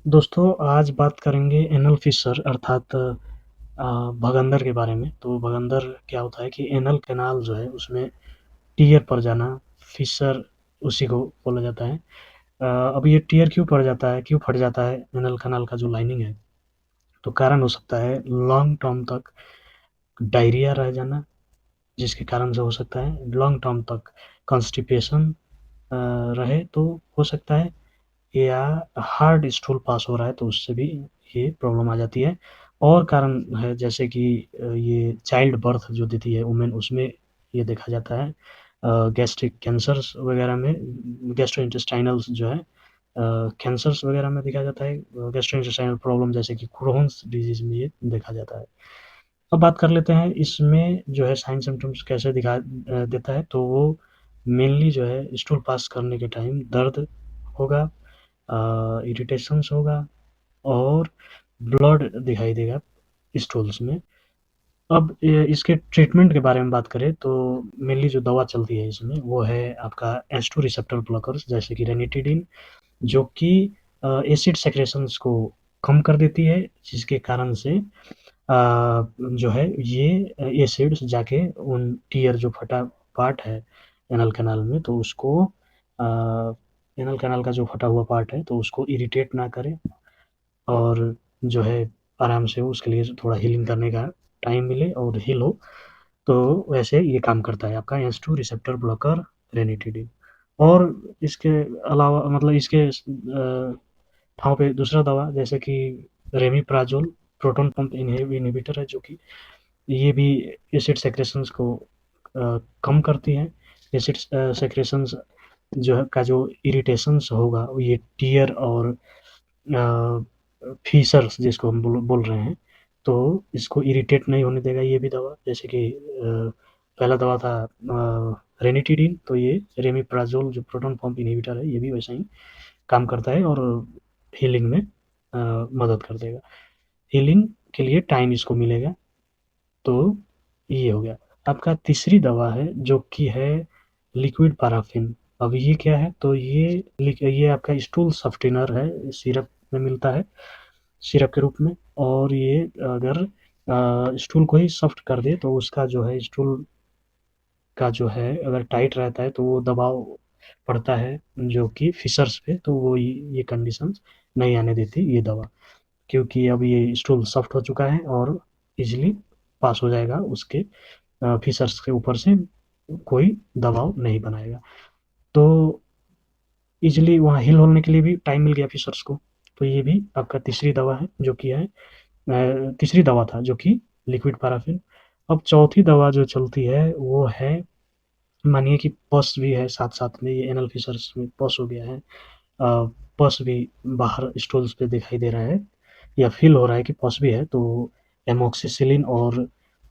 दोस्तों आज बात करेंगे एनल फिशर अर्थात भगंदर के बारे में। तो भगंदर क्या होता है कि एनल कैनाल जो है उसमें टियर पड़ जाना, फिशर उसी को बोला जाता है। अब ये टियर क्यों पड़ जाता है, क्यों फट जाता है एनल कैनाल का जो लाइनिंग है? तो कारण हो सकता है लॉन्ग टर्म तक डायरिया रह जाना, जिसके कारण से हो सकता है लॉन्ग टर्म तक कॉन्स्टिपेशन रहे तो हो सकता है, या हार्ड स्टूल पास हो रहा है तो उससे भी ये प्रॉब्लम आ जाती है। और कारण है जैसे कि ये चाइल्ड बर्थ जो देती है वुमेन, उसमें ये देखा जाता है। गैस्ट्रिक कैंसर्स वगैरह में, गैस्ट्रोइंटेस्टाइनल्स जो है कैंसर्स वगैरह में देखा जाता है। गैस्ट्रोइंटेस्टाइनल प्रॉब्लम जैसे कि क्रोन्स डिजीज में ये देखा जाता है। अब बात कर लेते हैं इसमें जो है साइन सिम्टम्स कैसे देता है। तो वो मेनली जो है स्टूल पास करने के टाइम दर्द होगा, इरिटेशंस होगा और ब्लड दिखाई देगा स्टूल्स में। अब इसके ट्रीटमेंट के बारे में बात करें तो मेनली जो दवा चलती है इसमें वो है आपका एस2 रिसेप्टर ब्लॉकर्स जैसे कि रेनिटिडिन, जो कि एसिड सेक्रेशंस को कम कर देती है, जिसके कारण से जो है ये एसिड्स जाके उन टियर जो फटा पार्ट है एनल कैनाल में, तो उसको एनल कैनाल का जो फटा हुआ पार्ट है तो उसको इरिटेट ना करे और जो है आराम से उसके लिए थोड़ा हीलिंग करने का टाइम मिले और हील हो। तो वैसे ये काम करता है आपका S two receptor blocker ranitidine. और इसके अलावा मतलब इसके ठाव पे दूसरा दवा जैसे कि रेमिप्राजोल प्रोटॉन पंप इनहिबिटर है, जो कि ये भी एसिड सेक्रेशंस को कम करती है। एसिड सेक्रेशंस जो है का जो इरिटेशंस होगा ये टियर और फीसर्स जिसको हम बोल रहे हैं, तो इसको इरिटेट नहीं होने देगा ये भी दवा। जैसे कि पहला दवा था रेनिटिडिन, तो ये रेमिप्राजोल जो प्रोटॉन पंप इनहिबिटर है ये भी वैसा ही काम करता है और हीलिंग में मदद कर देगा। हीलिंग के लिए टाइम इसको मिलेगा। तो ये हो गया। आपका तीसरी दवा है जो कि है लिक्विड पैराफिन। अब ये क्या है? तो ये आपका स्टूल सफ्टिनर है, सिरप में मिलता है, सिरप के रूप में। और ये अगर स्टूल को ही सॉफ्ट कर दे तो उसका जो है स्टूल का जो है अगर टाइट रहता है तो वो दबाव पड़ता है जो कि फिशर्स पे, तो वो ये कंडीशंस नहीं आने देती ये दवा, क्योंकि अब ये स्टूल सॉफ्ट हो चुका है और इजीली पास हो जाएगा उसके फिशर्स के ऊपर से, कोई दबाव नहीं बनाएगा। तो इजीली वहाँ हील होने के लिए भी टाइम मिल गया फिशर्स को। तो ये भी आपका तीसरी दवा है जो कि है तीसरी दवा था जो कि लिक्विड पैराफिन। अब चौथी दवा जो चलती है वो है, मानिए कि पस भी है साथ साथ में, ये एनल फिशर्स में पस हो गया है, पस भी बाहर स्टूल्स पे दिखाई दे रहा है या फील हो रहा है कि पस भी है, तो एमोक्सिसिलिन और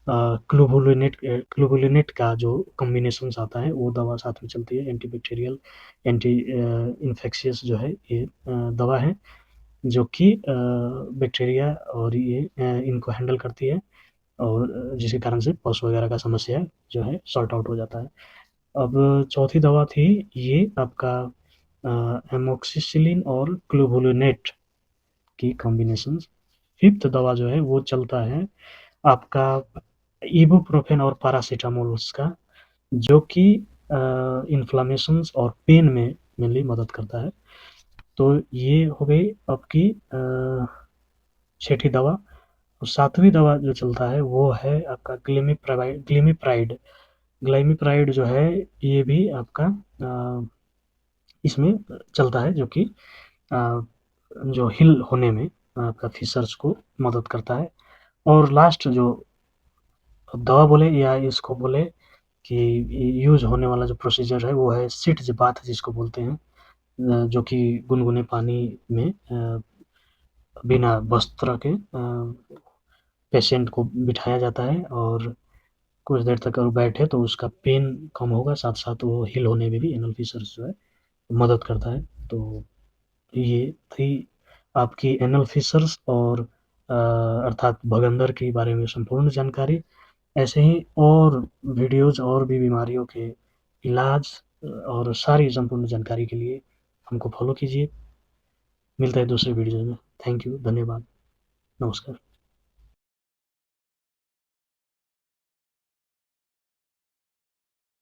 क्लूबुलिनेट का जो कॉम्बिनेशन आता है वो दवा साथ में चलती है। एंटीबैक्टीरियल, एंटी इन्फेक्शियस जो है ये दवा है जो कि बैक्टीरिया और ये इनको हैंडल करती है, और जिसके कारण से पस वगैरह का समस्या जो है सॉर्ट आउट हो जाता है। अब चौथी दवा थी ये आपका एमोक्सिसिलिन और क्लूबुलिनेट की कॉम्बिनेशन। फिफ्थ दवा जो है वो चलता है आपका इबुप्रोफेन और पैरासीटामोल्स का, जो कि इन्फ्लामेशंस और पेन में मेनली मदद करता है। तो ये हो गई आपकी छठी दवा। और सातवीं दवा जो चलता है वो है आपका ग्लिमिप्राइड। ग्लाइमिप्राइड जो है ये भी आपका इसमें चलता है, जो कि जो हिल होने में आपका फिशर्स को मदद करता है। और लास्ट जो दवा बोले या इसको बोले कि यूज होने वाला जो प्रोसीजर है वो है सिट्ज बाथ जिसको बोलते हैं, जो कि गुनगुने पानी में बिना वस्त्र के पेशेंट को बिठाया जाता है और कुछ देर तक अगर बैठे तो उसका पेन कम होगा, साथ साथ वो हील होने में भी एनल फिशर्स जो है मदद करता है। तो ये थी आपकी एनल फिशर्स और अर्थात भगंदर के बारे में संपूर्ण जानकारी। ऐसे ही और वीडियोज और भी बीमारियों के इलाज और सारी संपूर्ण जानकारी के लिए हमको फॉलो कीजिए। मिलते हैं दूसरे वीडियो में। थैंक यू, धन्यवाद, नमस्कार।